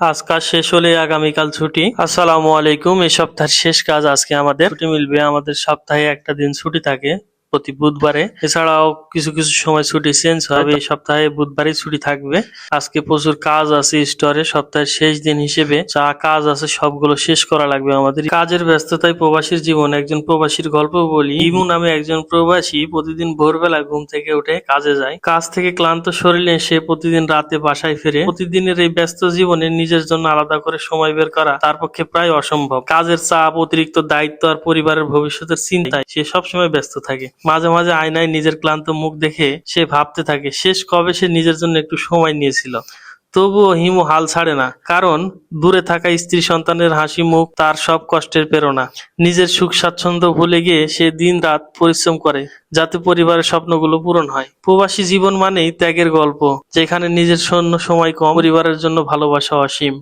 আজ কাজ শেষ হলে আগামীকাল ছুটি। আসসালামু আলাইকুম। এই সপ্তাহের শেষ কাজ আজকে আমাদের ছুটি মিলবে। আমাদের সপ্তাহে একটা দিন ছুটি থাকে প্রতি বুধবারে। এছাড়াও কিছু কিছু সময় ছুটি চেঞ্জ হয়। তবে এই সপ্তাহে বুধবারই ছুটি থাকবে। আজকে প্রচুর কাজ আছে স্টোরে। সপ্তাহের শেষ দিন হিসেবে যা কাজ আছে সবগুলো শেষ করা লাগবে আমাদের। কাজের ব্যস্ততায় প্রবাসীর জীবন। একজন প্রবাসীর গল্প বলি। ইমু নামে একজন প্রবাসী প্রতিদিন ভোরবেলা ঘুম থেকে উঠে কাজে যায়। কাজ থেকে ক্লান্ত শরীরে সে প্রতিদিন রাতে বাসায় ফেরে। প্রতিদিনের এই ব্যস্ত জীবনে নিজের জন্য আলাদা করে সময় বের করা তার পক্ষে প্রায় অসম্ভব। কাজের চাপ, অতিরিক্ত দায়িত্ব আর পরিবারের ভবিষ্যতের চিন্তায় সে সবসময় ব্যস্ত থাকে। মাঝে মাঝে আয়নায় নিজের ক্লান্ত মুখ দেখে সে ভাবতে থাকে শেষ কবে সে নিজের জন্য একটু সময় নিয়েছিল। তবুও হিমু হাল ছাড়ে না, কারণ দূরে থাকা স্ত্রী সন্তানের হাসি মুখ তার সব কষ্টের প্রেরণা। নিজের সুখ স্বাচ্ছন্দ্য ভুলে গিয়ে সে দিন রাত পরিশ্রম করে যাতে পরিবারের স্বপ্নগুলো পূরণ হয়। প্রবাসী জীবন মানেই ত্যাগের গল্প, যেখানে নিজের জন্য সময় কম, পরিবারের জন্য ভালোবাসা অসীম।